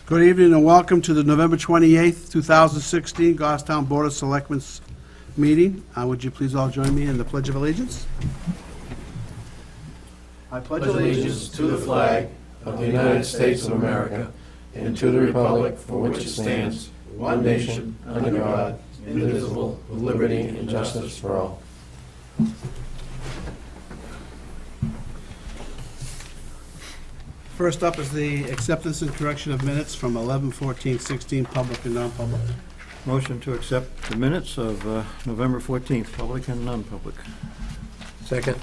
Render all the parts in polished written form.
Good evening and welcome to the November 28th, 2016 Goffstown Board of Selectmen meeting. Would you please all join me in the Pledge of Allegiance? I pledge Allegiance to the flag of the United States of America and to the republic for which it stands, one nation, under God, indivisible, with liberty and justice for all. First up is the acceptance and correction of minutes from 11/14/16, public and non-public. Motion to accept the minutes of November 14th, public and non-public. Second.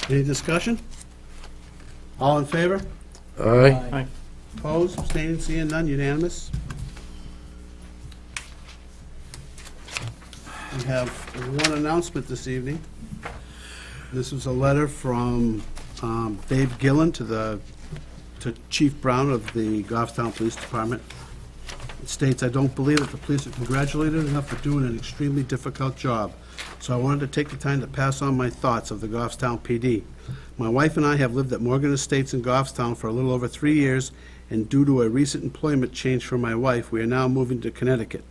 Any discussion? All in favor? Aye. Opposed, abstaining, seeing none, unanimous. We have one announcement this evening. This is a letter from Dave Gillen to Chief Brown of the Goffstown Police Department. It states, "I don't believe that the police are congratulated enough for doing an extremely difficult job, so I wanted to take the time to pass on my thoughts of the Goffstown PD. My wife and I have lived at Morgan Estates in Goffstown for a little over 3 years, and due to a recent employment change for my wife, we are now moving to Connecticut.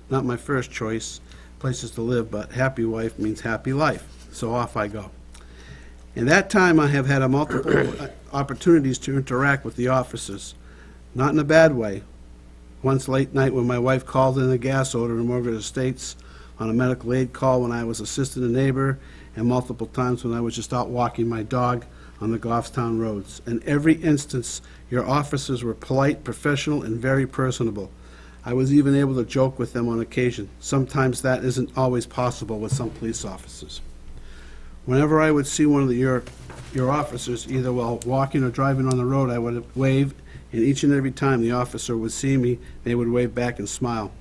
Not my first choice, places to live, but happy wife means happy life, so off I go. In that time, I have had multiple opportunities to interact with the officers, not in a bad way. Once late night when my wife called in a gas odor in Morgan Estates, on a medical aid call when I was assisting a neighbor, and multiple times when I was just out walking my dog on the Goffstown roads. In every instance, your officers were polite, professional, and very personable. I was even able to joke with them on occasion. Sometimes that isn't always possible with some police officers. Whenever I would see one of your officers, either while walking or driving on the road, I would wave, and each and every time the officer would see me, they would wave back and smile.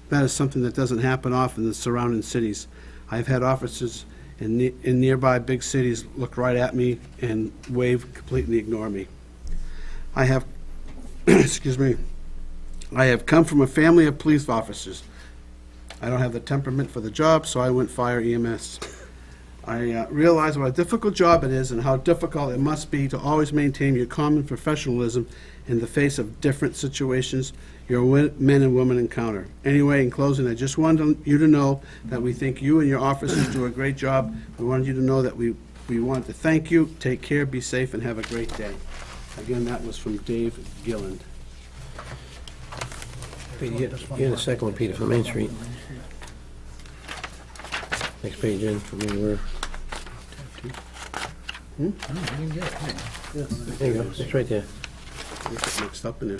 That is something that doesn't happen often in the surrounding cities. I've had officers in nearby big cities look right at me and wave, completely ignore me. I have, excuse me, I have come from a family of police officers. I don't have the temperament for the job, so I went fire EMS. I realize what a difficult job it is and how difficult it must be to always maintain your common professionalism in the face of different situations your men and women encounter. Anyway, in closing, I just wanted you to know that we think you and your officers do a great job. We wanted you to know that we wanted to thank you. Take care, be safe, and have a great day." Again, that was from Dave Gilland. You're the second one, Peter, from Main Street. Next page in from where we were. There you go, it's right there. Get mixed up in there,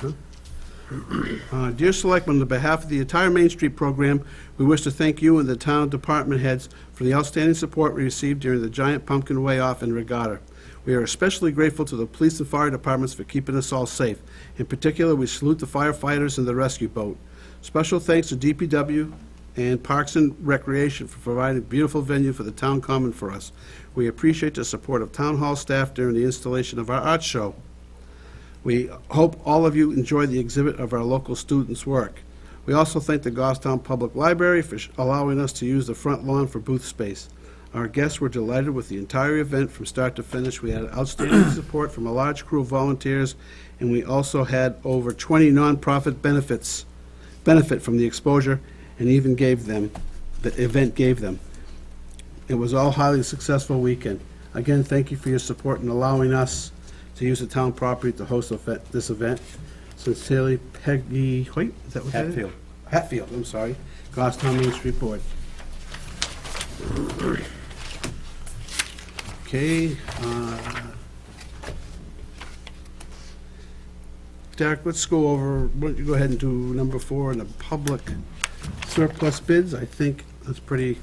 huh? Dear Selectmen, on behalf of the entire Main Street program, we wish to thank you and the town department heads for the outstanding support we received during the Giant Pumpkin Way-Off and Regatta. We are especially grateful to the police and fire departments for keeping us all safe. In particular, we salute the firefighters and the rescue boat. Special thanks to DPW and Parks and Recreation for providing a beautiful venue for the town common for us. We appreciate the support of town hall staff during the installation of our art show. We hope all of you enjoy the exhibit of our local students' work. We also thank the Goffstown Public Library for allowing us to use the front lawn for booth space. Our guests were delighted with the entire event from start to finish. We had outstanding support from a large crew of volunteers, and we also had over 20 nonprofit benefit from the exposure and even the event gave them. It was all highly successful weekend. Again, thank you for your support in allowing us to use the town property to host this event. Sincerely, Peggy Hoyt, is that what that is? Hatfield. Hatfield, I'm sorry. Goffstown Main Street Board. Okay. Derek, let's go over, why don't you go ahead and do number 4 in the public surplus bids. I think that's pretty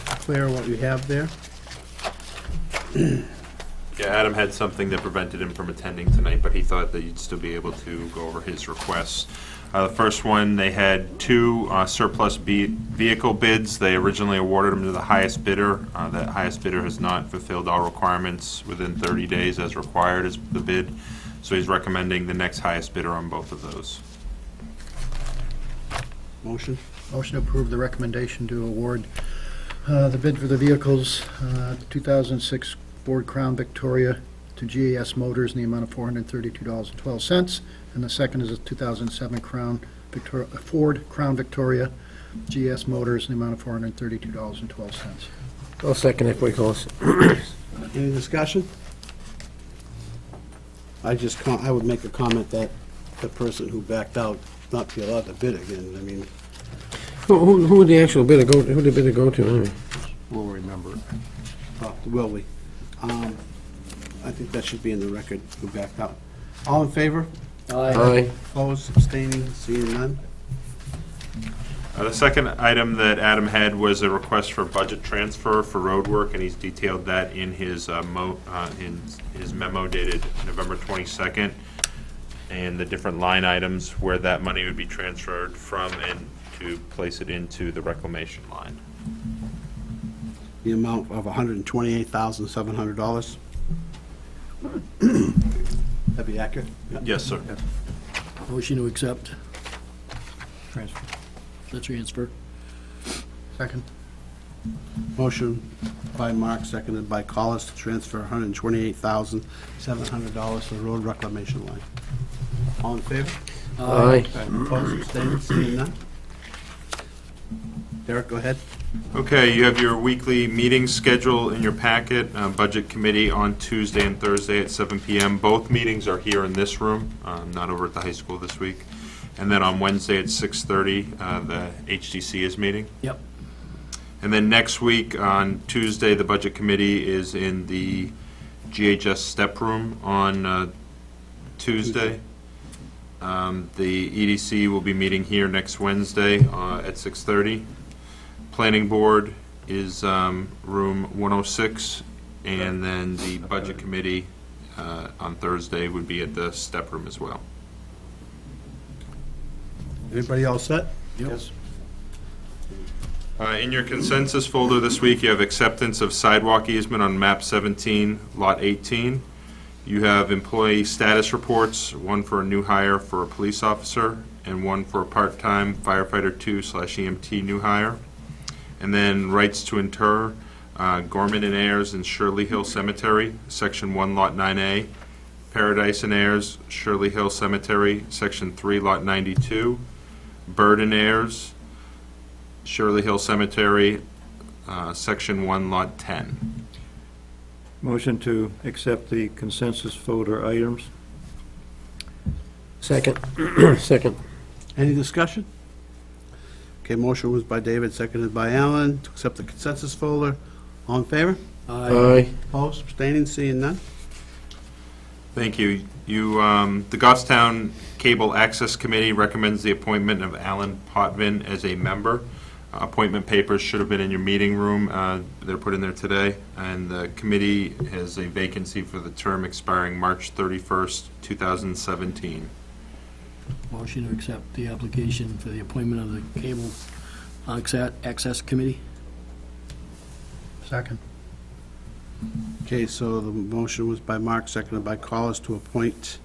clear what we have there. Yeah, Adam had something that prevented him from attending tonight, but he thought that you'd still be able to go over his requests. The first one, they had 2 surplus vehicle bids. They originally awarded them to the highest bidder. That highest bidder has not fulfilled all requirements within 30 days as required as the bid. So he's recommending the next highest bidder on both of those. Motion? Motion to approve the recommendation to award the bid for the vehicles, 2006 Ford Crown Victoria to to GAS Motors in the amount of $432.12. And the second is a 2007 Ford Crown Victoria, GS Motors in the amount of $432.12. I'll second it for you, Collis. Any discussion? I would make a comment that the person who backed out not be allowed to bid again. I mean, Who would the actual bidder go, who did the bidder go to, anyway? We'll remember it. will we? I think that should be in the record, who backed out. All in favor? Aye. Opposed, abstaining, seeing none? The second item that Adam had was a request for budget transfer for road work, and he's detailed that in his memo dated November 22nd, and the different line items where that money would be transferred from and to place it into the reclamation line. The amount of $128,700. That'd be accurate? Yeah. Yes, sir. Motion to accept Transfer. the transfer. Second. Motion by Mark, seconded by Collis to transfer $128,700 to the road reclamation line. All in favor? Aye. Opposed, abstaining, seeing none? Derek, go ahead. Okay, you have your weekly meeting schedule in your packet, Budget Committee on Tuesday and Thursday at 7 PM. Both meetings are here in this room, not over at the high school this week. And then on Wednesday at 6:30, the HDC is meeting. Yep. And then next week, on Tuesday, the Budget Committee is in the GHS step room on Tuesday. The EDC will be meeting here next Wednesday at 6:30. Planning Board is room 106, and then the Budget Committee on Thursday would be at the step room as well. Anybody all set? Yes. In your consensus folder this week, you have acceptance of sidewalk easement on map 17, lot 18. You have employee status reports, one for a new hire for a police officer, and one for a part-time firefighter 2/EMT new hire. And then rights to inter, Gorman and Ayers in Shirley Hill Cemetery, Section 1, Lot 9A. Paradise and Ayers, Shirley Hill Cemetery, Section 3, Lot 92. Bird and Ayers, Shirley Hill Cemetery, Section 1, Lot 10. Motion to accept the consensus folder items. Second. Second. Any discussion? Okay, motion was by David, seconded by Alan, to accept the consensus folder. All in favor? Aye. Opposed, abstaining, seeing none? Thank you. The Goffstown Cable Access Committee recommends the appointment of Alan Potvin as a member. Appointment papers should have been in your meeting room. They're put in there today. And the committee has a vacancy for the term expiring March 31st, 2017. Motion to accept the application for the appointment of the Cable Access Committee. Second. Okay, so the motion was by Mark, seconded by Collis, to appoint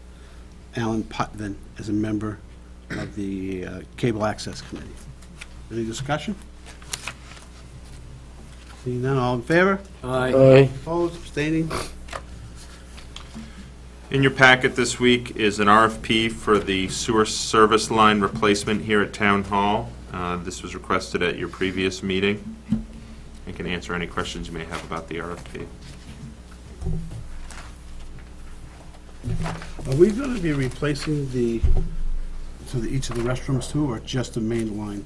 Alan Potvin as a member of the Cable Access Committee. Any discussion? Seeing none, all in favor? Aye. Opposed, abstaining? In your packet this week is an RFP for the sewer service line replacement here at Town Hall. This was requested at your previous meeting. I can answer any questions you may have about the RFP. Are we going to be replacing each of the restrooms too, or just the main line?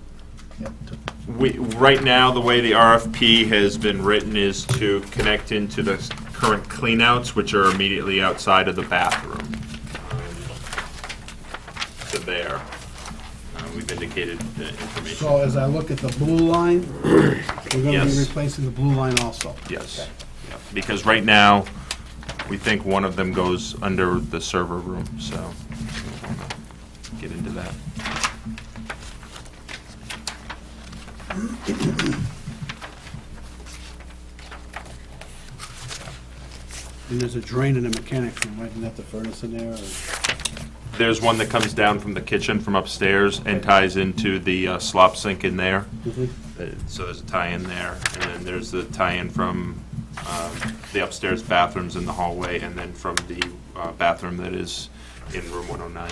Right now, the way the RFP has been written is to connect into the current cleanouts, which are immediately outside of the bathroom. To there. We've indicated the information. So as I look at the blue line, we're going to Yes. be replacing the blue line also? Yes. Yeah. Because right now, we think one of them goes under the server room, so we want to get into that. And there's a drain in the mechanics room, right? Isn't that the furnace in there? Or? There's one that comes down from the kitchen from upstairs and ties into the slop sink in there. So there's a tie-in there, and then there's the tie-in from the upstairs bathrooms in the hallway, and then from the bathroom that is in room 109.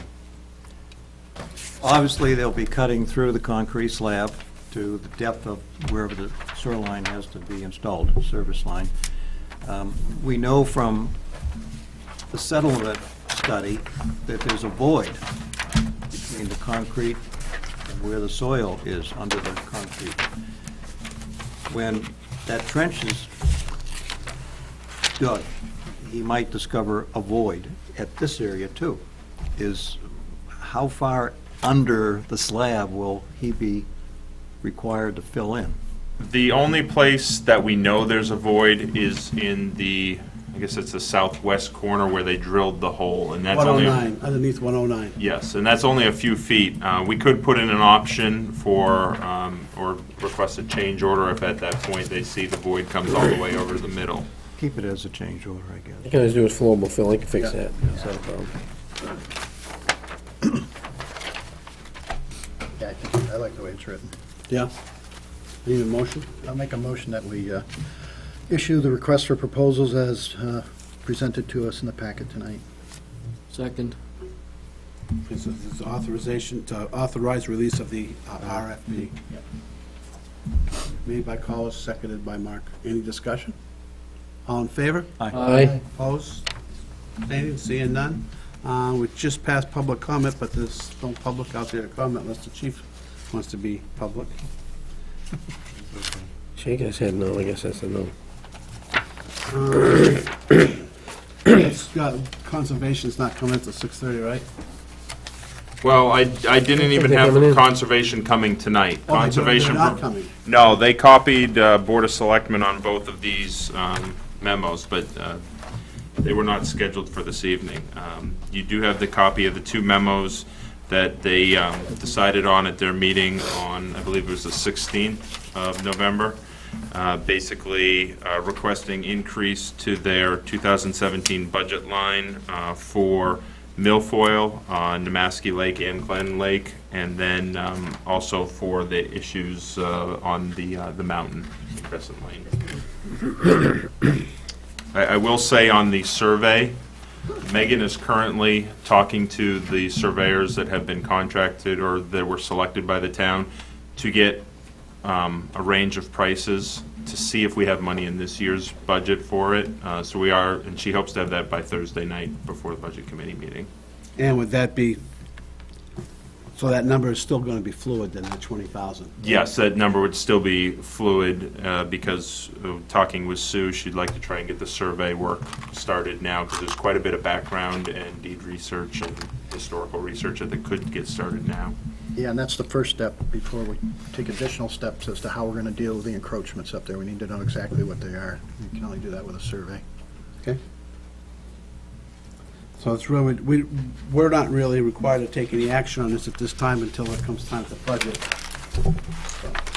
Obviously, they'll be cutting through the concrete slab to the depth of wherever the sewer line has to be installed, service line. We know from the settlement study that there's a void between the concrete and where the soil is under the concrete. When that trench is dug, he might discover a void at this area too. Is how far under the slab will he be required to fill in? The only place that we know there's a void is in the, I guess it's the southwest corner where they drilled the hole, and that's only... 109, underneath 109. Yes, and that's only a few feet. We could put in an option for, or request a change order if at that point they see the void comes all the way over the middle. Keep it as a change order, I guess. You can always do is flowable fill, I can fix that. That's not a problem. Yeah, I like the way it's written. Yeah. Need a motion? I'll make a motion that we issue the request for proposals as presented to us in the packet tonight. Second. This is authorization to authorize release of the RFP. Made by Collis, seconded by Mark. Any discussion? All in favor? Aye. Opposed? Abstaining? Seeing none? We just passed public comment, but there's no public out there to comment unless the chief wants to be public. Shaking his head no, I guess that's a no. Conservation's not coming until 6:30, right? Well, I didn't even they're have coming in. conservation coming tonight. Oh, Conservation. they're not coming. No, they copied Board of Selectmen on both of these memos, but they were not scheduled for this evening. You do have the copy of the two memos that they decided on at their meeting on, I believe it was the 16th of November, basically requesting increase to their 2017 budget line for milfoil on Nemaski Lake and Glen Lake, and then also for the issues on the mountain, Crescent Lane. I will say on the survey, Megan is currently talking to the surveyors that have been contracted or that were selected by the town to get a range of prices to see if we have money in this year's budget for it. So we are, and she hopes to have that by Thursday night before the Budget Committee meeting. And would that be, so that number is still going to be fluid, then, the 20,000? Yes, that number would still be fluid because talking with Sue, she'd like to try and get the survey work started now because there's quite a bit of background and deed research and historical research that could get started now. Yeah, and that's the first step before we take additional steps as to how we're going to deal with the encroachments up there. We need to know exactly what they are. We can only do that with a survey. Okay. So it's really, we're not really required to take any action on this at this time until it comes time to budget.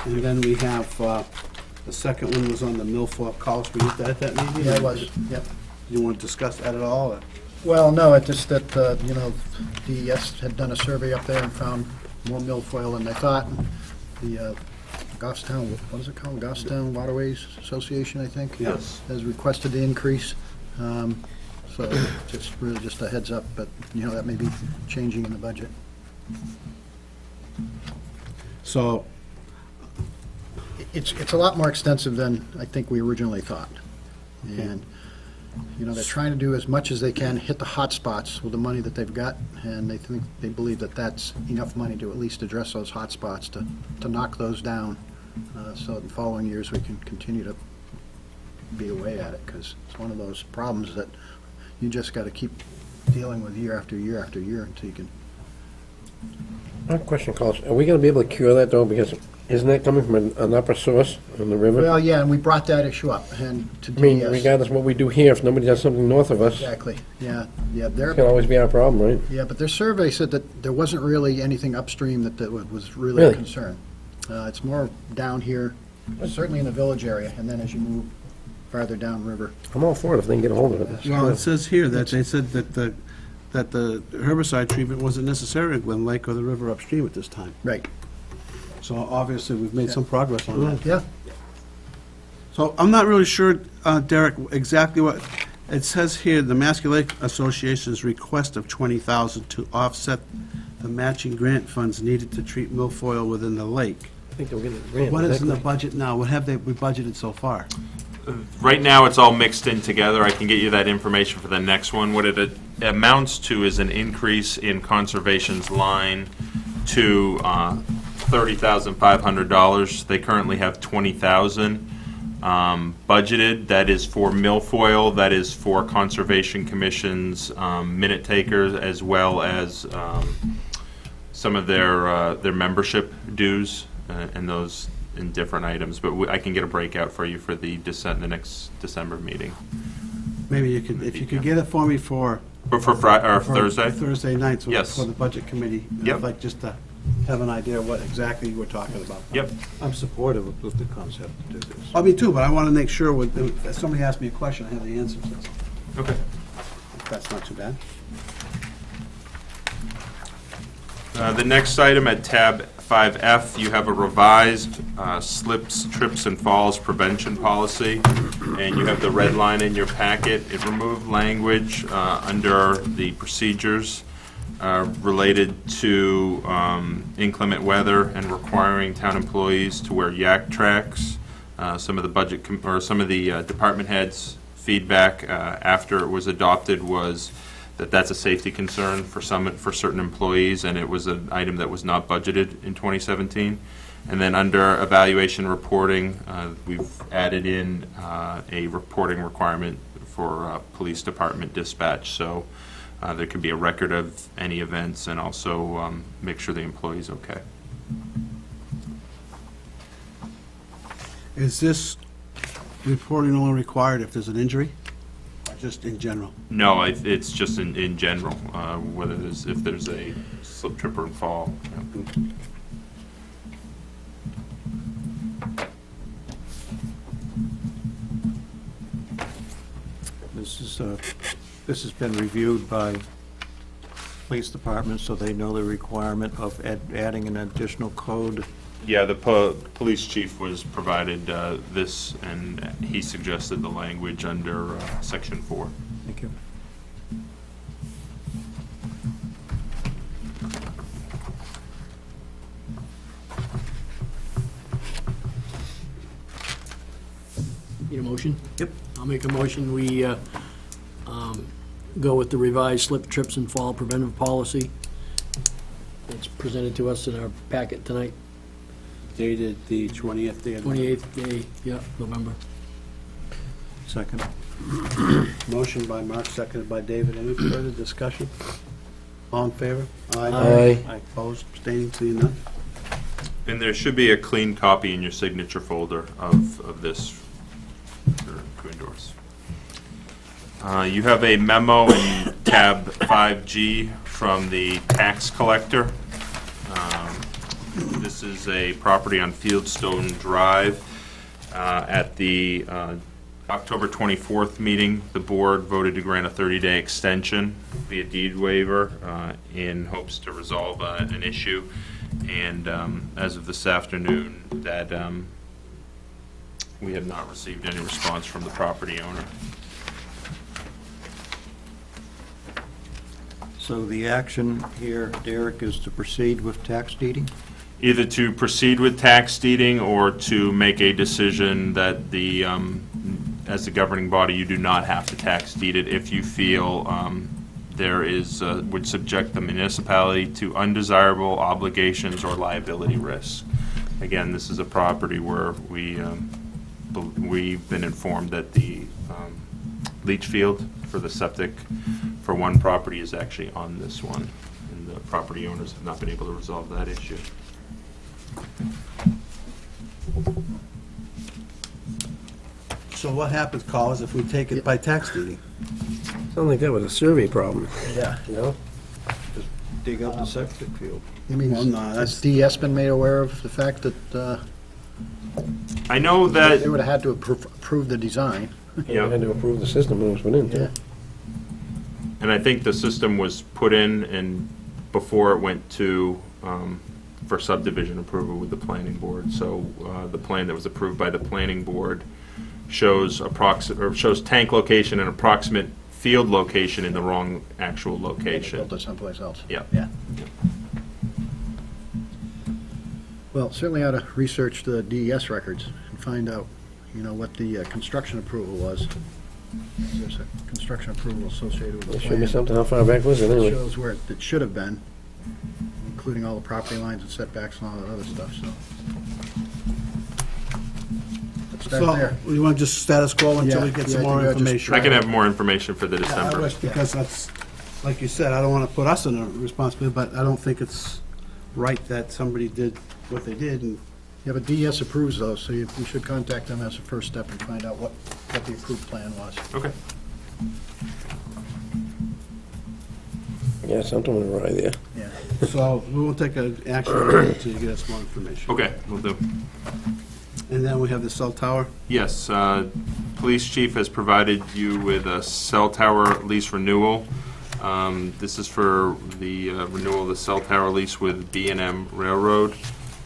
And then we have, the second one was on the milfoil cost. We did that at that meeting? Yeah, it was, yep. You want to discuss that at all? Or? Well, no, it's just that, DES had done a survey up there and found more milfoil than they thought. The Goffstown, what is it called? Goffstown Waterways Association, I think? Yes. Has requested the increase. So just really just a heads up, but, that may be changing in the budget. So, It's a lot more extensive than I think we originally thought. And, they're trying to do as much as they can, hit the hot spots with the money that they've got, and they believe that that's enough money to at least address those hot spots, to knock those down, so in following years we can continue to be away at it, because it's one of those problems that you just got to keep dealing with year after year after year until you can. I have a question, Carlos. Are we gonna be able to cure that though? Because isn't that coming from an upper source on the river? Well, yeah, and we brought that issue up, and to I mean, DES. regardless of what we do here, if nobody does something north of us, it Exactly, yeah, can always be our problem, right? Yeah, but their survey said that there wasn't really anything upstream that was really Really? a concern. It's more down here, certainly in the village area, and then as you move farther downriver. I'm all for it if they can get a hold of it. well, it says here that they said that the herbicide treatment wasn't necessary at Glen Lake or the river upstream at this time. Right. So obviously, we've made some progress on that. Yeah, So I'm not really sure, Derek, exactly what, it says here, the Mascot Lake Association's request of $20,000 to offset the matching grant funds needed to treat milfoil within the lake. I think they were getting a grant. What is in the budget now? What have we budgeted so far? Right now, it's all mixed in together. I can get you that information for the next one. What it amounts to is an increase in conservation's line to $30,500. They currently have $20,000 budgeted. That is for milfoil. That is for Conservation Commission's minute takers, as well as some of their membership dues, and those in different items. But I can get a breakout for you for the next December meeting. Maybe you could, if you could get it for me for For Thursday? Thursday nights Yes. for the budget committee. Yep. I'd like just to have an idea of what exactly you were talking about. Yep. I'm supportive of the concept to do this. Me too, but I want to make sure, if somebody asks me a question, I have the answers. Okay. That's not too bad. The next item at tab 5F, you have a revised slips, trips, and falls prevention policy, and you have the red line in your packet. It removed language under the procedures related to inclement weather and requiring town employees to wear yak tracks. Some of the budget, or some of the department heads' feedback after it was adopted was that that's a safety concern for certain employees, and it was an item that was not budgeted in 2017. And then under evaluation reporting, we've added in a reporting requirement for police department dispatch. So there could be a record of any events, and also make sure the employee's okay. Is this reporting only required if there's an injury, or just in general? No, it's just in general, if there's a slip, trip, or fall. This has been reviewed by police department, so they know the requirement of adding an additional code. Yeah, the police chief was provided this, and he suggested the language under section 4. Thank you. Need a motion? Yep. I'll make a motion, we go with the revised slip, trips, and fall preventive policy. It's presented to us in our packet tonight, Dated the 20th day of... 28th day, yeah, November. Second. Motion by Mark, seconded by David. Any further discussion? All in favor? Aye. Opposed, abstaining, seeing none? And there should be a clean copy in your signature folder of this to endorse. You have a memo in tab 5G from the tax collector. This is a property on Fieldstone Drive. At the October 24th meeting, the board voted to grant a 30-day extension via deed waiver in hopes to resolve an issue. And as of this afternoon, that we have not received any response from the property owner. So the action here, Derek, is to proceed with tax deeding? Either to proceed with tax deeding or to make a decision that the, as the governing body, you do not have to tax deed it if you feel there is, would subject the municipality to undesirable obligations or liability risks. Again, this is a property where we've been informed that the leach field for the septic for one property is actually on this one, and the property owners have not been able to resolve that issue. So what happens, Collins, if we take it by tax deeding? Sounds like that was a survey problem. Yeah. You know? Dig up the septic field. You mean, Well, no, has that's- DS been made aware of the fact that I know they that, would have had to approve the design? You had to approve the system when it was put in, too. and I think the system was put in and before it went to, for subdivision approval with the planning board. So the plan that was approved by the planning board shows shows tank location and approximate field location in the wrong actual location. Built it someplace else. Yeah. Yeah. Well, certainly ought to research the DES records and find out, what the construction approval was. There's a construction approval associated with the There plan. should be something, how far back was it It anyway? shows where it should have been, including all the property lines and setbacks and all that other stuff, so. Let's start So, there. we want to just status quo until we Yeah, get yeah, some I more think I'll just information? I can have more information for the Yeah, I December. wish, because that's, like you said, I don't want to put us in a responsibility, but I don't think it's right that somebody did what they did, and Yeah, but DES approves those, so we should contact them as a first step and find out what the approved plan was. Okay. Yeah, something went awry there. Yeah. so we won't take an action until you get us more information. Okay, we'll do. And then we have the cell tower. Yes, police chief has provided you with a cell tower lease renewal. This is for the renewal of the cell tower lease with B&M Railroad.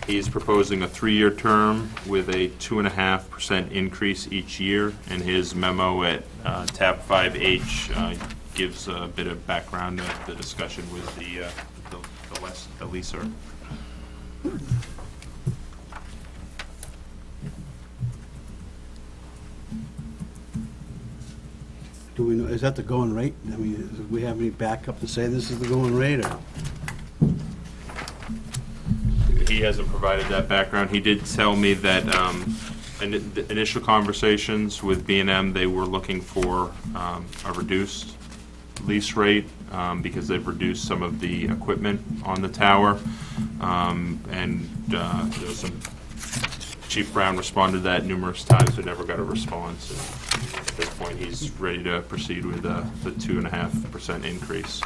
He's proposing a 3-year term with a 2.5% increase each year, and his memo at tab 5H gives a bit of background of the discussion with the leaser. Do we know, is that the going rate? I mean, do we have any backup to say this is the going rate, or? He hasn't provided that background. He did tell me that in the initial conversations with B&M, they were looking for a reduced lease rate because they've reduced some of the equipment on the tower. And there was some, Chief Brown responded to that numerous times, but never got a response. And at this point, he's ready to proceed with the 2.5% increase.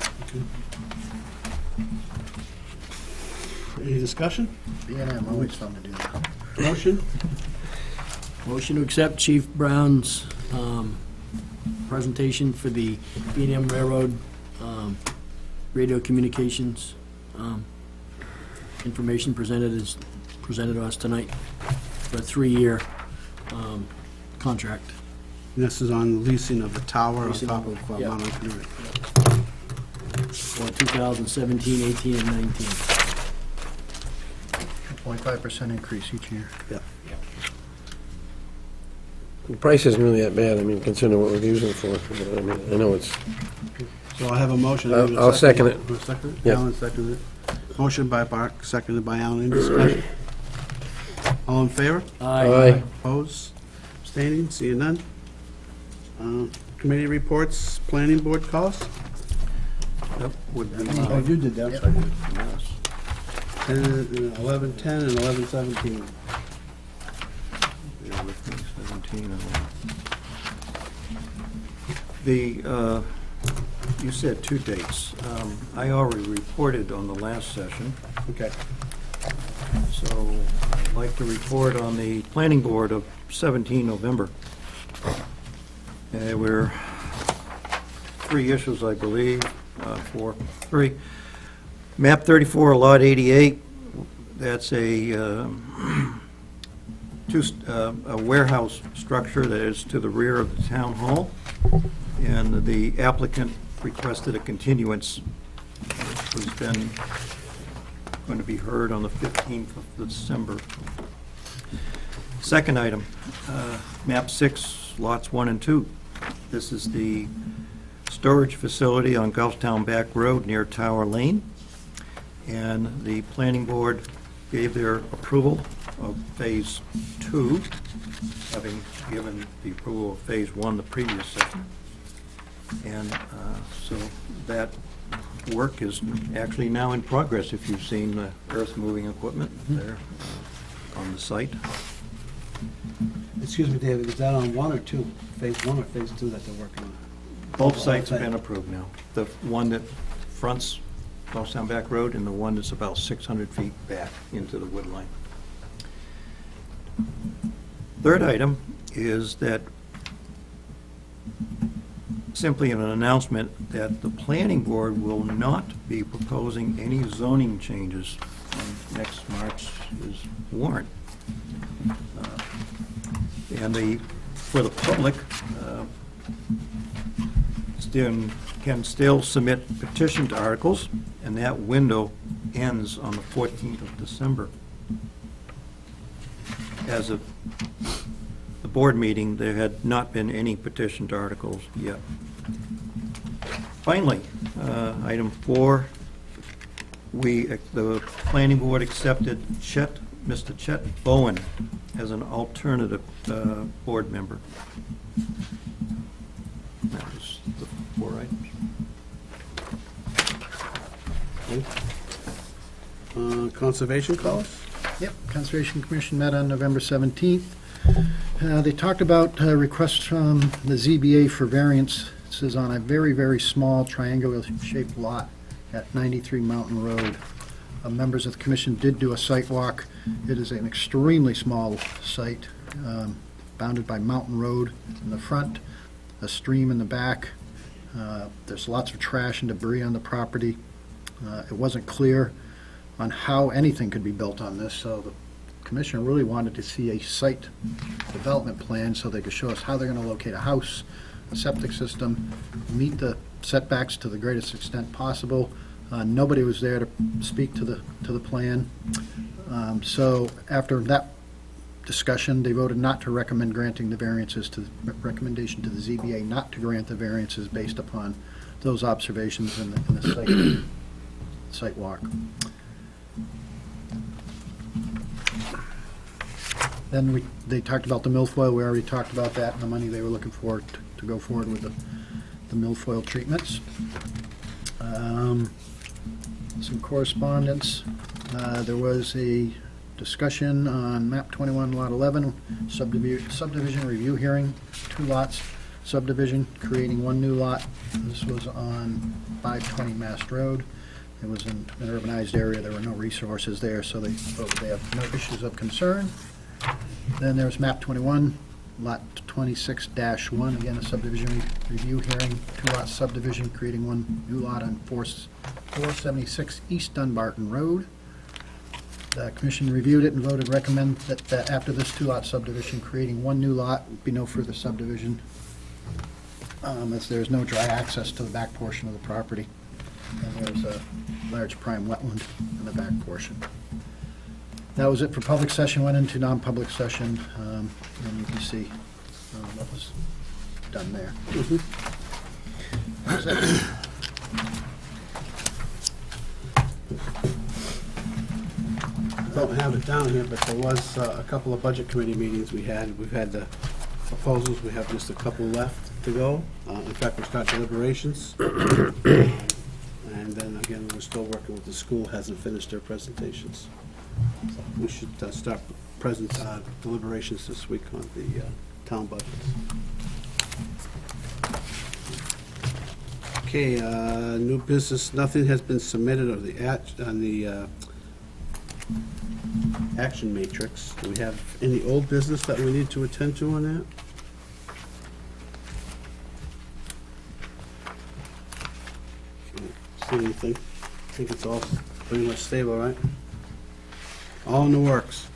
Any discussion? B&M, always fun to do that. Motion? Motion to accept Chief Brown's presentation for the B&M Railroad radio communications information presented to us tonight for a 3-year contract. This is on leasing of the tower on Leasing top of- of yeah. Mount Hood. For 2017, 18, and 19. 0.5% increase each year. The price isn't really that bad, I mean, considering what we're using it for. I mean, I know it's, So I have a motion. I'll second it. I'll second it? Yeah. Alan seconded it. Motion by Bart, seconded by Alan. Any discussion? All in favor? aye. Opposed? Abstaining? Seeing none? Committee reports, planning board calls? Yep, would be Oh, you did that. Yep. yes. 11:10 and 11:17. Bear with me, 17 and the, you said 2 dates. I already reported on the last session, Okay. so I'd like to report on the planning board of 17 November. There were 3 issues, I believe, 3. Map 34, Lot 88, that's a warehouse structure that is to the rear of the town hall, and the applicant requested a continuance, which was then going to be heard on the 15th of December. Second item, map 6, lots 1 and 2. This is the storage facility on Gulftown Back Road near Tower Lane. And the planning board gave their approval of Phase 2, having given the approval of Phase 1 the previous session. And so that work is actually now in progress, if you've seen the earth-moving equipment there on the site. Excuse me, David, is that on 1 or 2? Phase 1 or Phase 2 that they're working on? Both sites have been approved now. The one that fronts Gulfstown Back Road and the one that's about 600 feet back into the wood line. Third item is that simply an announcement that the planning board will not be proposing any zoning changes on next March's warrant. And the for the public, can still submit petitioned articles, and that window ends on the 14th of December. As of the board meeting, there had not been any petitioned articles yet. Finally, item 4, the planning board accepted Mr. Chet Bowen as an alternative board member. That was the 4 items. Conservation calls? Yep, Conservation Commission met on November 17th. They talked about requests from the ZBA for variance. This is on a very, very small triangular-shaped lot at 93 Mountain Road. Members of the commission did do a site walk. It is an extremely small site, bounded by Mountain Road in the front, a stream in the back. There's lots of trash and debris on the property. It wasn't clear on how anything could be built on this, so the commission really wanted to see a site development plan so they could show us how they're going to locate a house, a septic system, meet the setbacks to the greatest extent possible. Nobody was there to speak to the plan. So after that discussion, they voted not to recommend granting the variances to the recommendation to the ZBA not to grant the variances based upon those observations in the site walk. Then they talked about the milfoil. We already talked about that and the money they were looking for to go forward with the milfoil treatments. Some correspondence. There was a discussion on map 21, lot 11, subdivision review hearing, 2 lots subdivision, creating 1 new lot. This was on 520 Mast Road. It was in an urbanized area. There were no resources there, so they have no issues of concern. Then there was map 21, lot 26-1, again, a subdivision review hearing, 2 lot subdivision, creating 1 new lot on 476 East Dunbarton Road. The commission reviewed it and voted recommend that after this 2 lot subdivision, creating 1 new lot, be no further subdivision, as there is no dry access to the back portion of the property. And there's a large prime wetland in the back portion. That was it for public session, went into non-public session, and you can see what was done there. That was it. Don't have it down here, but there was a couple of budget committee meetings we had. We've had the proposals, we have just a couple left to go. In fact, we start deliberations. And then again, we're still working with the school, hasn't finished their presentations. So we should start deliberations this week on the town budgets. Okay, new business, nothing has been submitted on the action matrix. Do we have any old business that we need to attend to on that? Can't see anything. I think it's all pretty much stable, right? All in the works.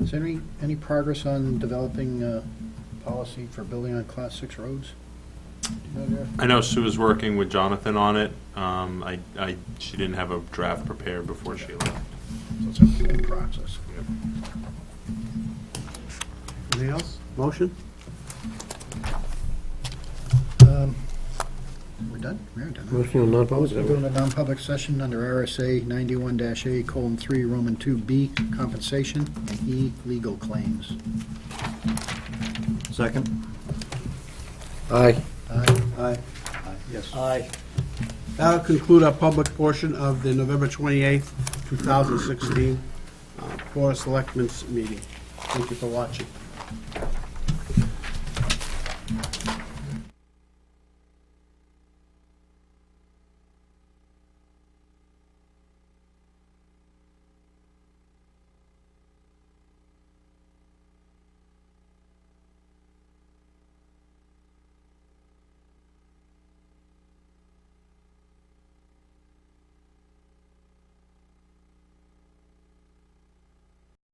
Is there any progress on developing policy for building on Class 6 roads? Do you know, Jeff? I know Sue was working with Jonathan on it. She didn't have a draft prepared before she left. So it's in process. Anything else? Motion? We're done? We're done. Motion on non-public. We're doing a non-public session under RSA 91-A:3, Roman 2B, compensation, and E, legal claims. Second? Aye. Aye. Yes. Aye. That'll conclude our public portion of the November 28th, 2016 Board of Selectmen's meeting. Thank you for watching.